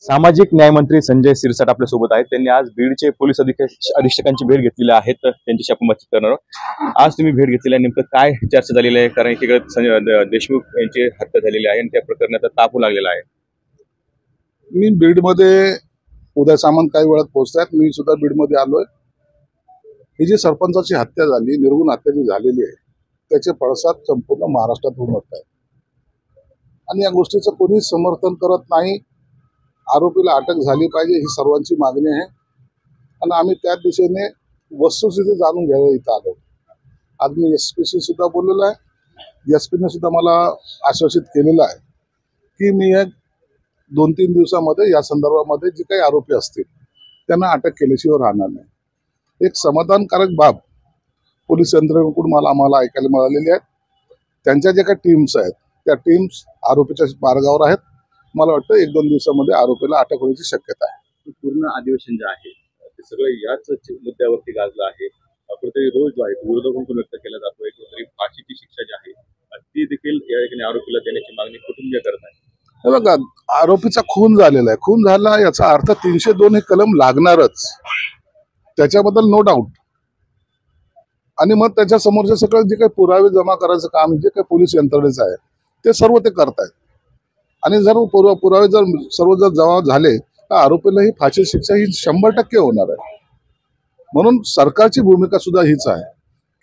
सामाजिक न्यायमंत्री संजय सिरसाट आपल्या सोबत आहेत। त्यांनी आज बीडचे पोलीस अधीक्षकांची भेट घेतलेली आहे, त्यांच्याशी आपण बातचीत करणार आहोत। आज तुम्ही भेट घेतलेली आहे, नेमकं काय चर्चा झालेली आहे? कारण एकीकडे देशमुख यांची हत्या झालेली आहे आणि त्या प्रकरणाचा ताप लागलेला आहे। मी बीडमध्ये उद्या सामंत काही वेळात पोहोचतात। मी सुद्धा बीडमध्ये आलोय। ही जी सरपंचाची हत्या झाली, निर्गुण हत्या जी झालेली आहे, त्याचे पडसाद संपूर्ण महाराष्ट्रात उमटत आहेत आणि या गोष्टीचं कोणी समर्थन करत नाही। आरोपीला अटक झाली पाहिजे ही सर्वांची मागणी आहे आणि आम्ही त्या दिशेने वस्तुस्थिती जाणून घ्यायला इथं आलो। आज मी एसपीशी सुद्धा बोललेलो आहे। एसपीने सुद्धा मला आश्वासित केलेलं आहे की मी 2-3 दिवसामध्ये या संदर्भामध्ये जे काही आरोपी असतील त्यांना अटक केल्याशिवाय राहणार नाही। एक समाधानकारक बाब पोलीस यंत्रणेकडून आम्हाला ऐकायला मिळालेली आहे। त्यांच्या ज्या काही टीम्स आहेत त्या टीम्स आरोपीच्या मार्गावर आहेत। मला वाटतं 1-2 दिवसामध्ये आरोपीला अटक होण्याची शक्यता आहे। पूर्ण अधिवेशन जे आहे ते सगळं याच मुद्द्यावरती गाजलं आहे। कुठेतरी रोज जो आहे विरोधाकडून व्यक्त केला जातो, कुठेतरी फाशीची शिक्षा जी आहे ती देखील या ठिकाणी आरोपीला देण्याची मागणी कुटुंबीय करत आहे। हे बघा, आरोपीचा खून झालेला आहे। खून झाला याचा अर्थ 302 हे कलम लागणारच, त्याच्याबद्दल नो डाऊट। आणि मग त्याच्या समोरचे सगळं जे काही पुरावे जमा करायचं काम जे काही पोलीस यंत्रणेचं आहे ते सर्व ते करतायत आणि जर पुरावे सर्व जमा झाले तर आरोपीला ही फाशी शिक्षा ही 100% होणार आहे। म्हणून सरकारची भूमिका सुद्धा हीच आहे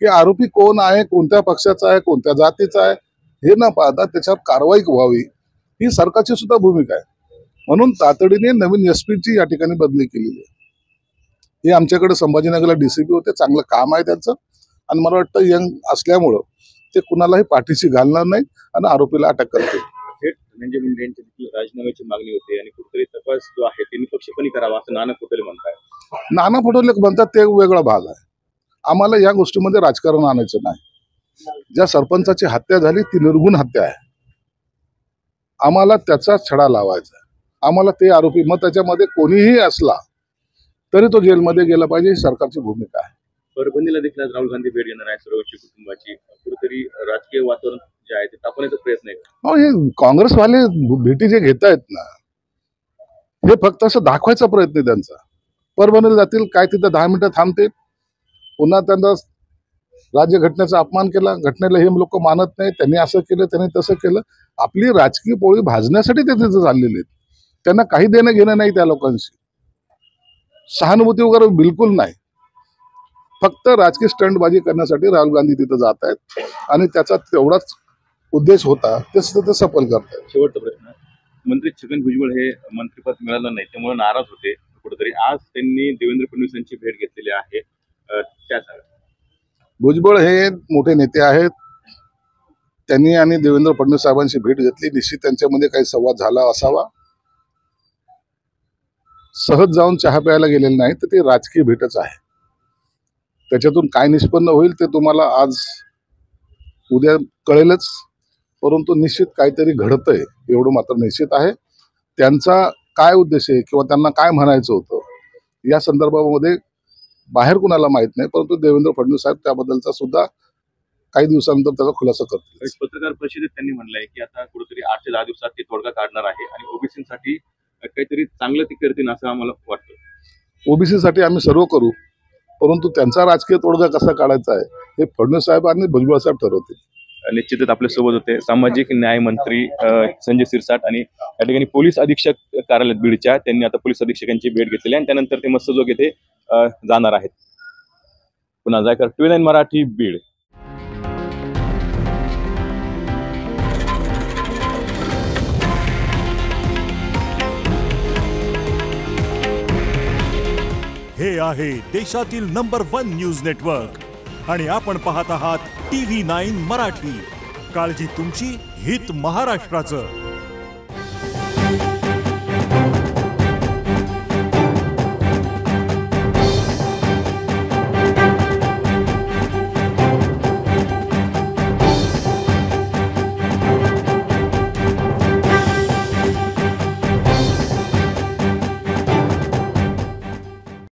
की आरोपी कोण आहे, कोणत्या पक्षाचा आहे, कोणत्या जातीचा आहे हे न पाहता त्याच्यावर कारवाई व्हावी ही सरकारची सुद्धा भूमिका आहे। म्हणून तातडीने नवीन एसपीची या ठिकाणी बदली केलेली आहे। हे आमच्याकडे संभाजीनगरला डीसीपी होते, चांगलं काम आहे त्यांचं आणि मला वाटतं यंग असल्यामुळं ते कुणालाही पाठीशी घालणार नाही आणि आरोपीला अटक करतील। धनंजय मुंडे यांची देखील राजीनाम्याची मागणी होती आणि कुठेतरी तपास जो आहे ते निष्पक्षपणे करावा असं नाना पटोले म्हणतात। नाना पटोले म्हणतात ते वेगळा भाग आहे। आम्हाला या गोष्टीमध्ये राजकारण आणायचं नाही। ज्या सरपंचाची हत्या झाली ती निर्गुण हत्या आहे। आम्हाला त्याचा छडा लावायचा आहे। आम्हाला ते आरोपी मग त्याच्यामध्ये कोणीही असला तरी तो जेलमध्ये गेला पाहिजे ही सरकारची भूमिका आहे। परभणीला देखील राहुल गांधी भेट घेणार आहे सर्वोच्च कुटुंबाची। कुठेतरी राजकीय वातावरण जे आहे ते तापवण्याचा प्रयत्न आहे। हे काँग्रेसवाले भेटी जे घेत आहेत ना, हे फक्त असं दाखवायचा प्रयत्न आहे त्यांचा। परभणीला जातील, काय तिथं 10 मिनिटं थांबतील, पुन्हा त्यांना राज्यघटनेचा अपमान केला, घटनेला हे लोक मानत नाही, त्यांनी असं केलं, त्यांनी तसं केलं। आपली राजकीय पोळी भाजण्यासाठी ते तिथे चाललेले आहेत। त्यांना काही देणं घेणं नाही त्या लोकांशी, सहानुभूती वगैरे बिलकुल नाही। फक्त राजकीय स्टंटबाजी करण्यासाठी राहुल गांधी तिथे जात आहेत आणि त्याचा तेवढाच उद्देश होता, ते सफल करतात। शेवटचा प्रश्न, मंत्री छगन भुजबळ हे मंत्रिपद मिळालं नाही त्यामुळे नाराज होते कुठेतरी। आज त्यांनी देवेंद्र फडणवीस यांची भेट घेतलेली आहे, त्याचा भुजबळ हे मोठे नेते आहेत। त्यांनी आणि देवेंद्र फडणवीस साहेबांची भेट घेतली, निश्चित त्यांच्यामध्ये काही संवाद झाला असावा। सहज जाऊन चहा प्यायला गेलेले नाही तर ती राजकीय भेटच आहे। त्याच्यातून काय निष्पन्न होईल ते तुम्हाला आज उद्या कळेलच, परंतु निश्चित काहीतरी घडतंय एवढं मात्र निश्चित आहे। त्यांचा काय उद्देश आहे किंवा त्यांना काय म्हणायचं होतं या संदर्भामध्ये बाहेर कुणाला माहित नाही, परंतु देवेंद्र फडणवीस साहेब त्याबद्दलचा सुद्धा काही दिवसानंतर त्याचा खुलासा करतील। पत्रकार परिषदेत त्यांनी म्हणलंय की आता कुठेतरी 8 ते 10 दिवसात ते तोडगा काढणार आहे आणि ओबीसीसाठी काहीतरी चांगलं ते करतील असं आम्हाला वाटतं। ओबीसीसाठी आम्ही सर्व करू, परंतु त्यांचा राजकीय तोडगा कसा काढायचा आहे हे फडणवीस साहेब आणि भुजबळ साहेब ठरवतील। निश्चितच आपल्या सोबत होते सामाजिक न्याय मंत्री संजय सिरसाट आणि या ठिकाणी पोलीस अधीक्षक कार्यालय बीडच्या त्यांनी आता पोलीस अधीक्षकांची भेट घेतलेली आणि त्यानंतर ते मस्तजोग येथे जाणार आहेत। पुन्हा जायकर TV9 मराठी बीड। हे आहे देशातील नंबर 1 न्यूज नेटवर्क आणि आपण पाहत आहात TV9 मराठी। काळजी तुमची, हित महाराष्ट्राचं।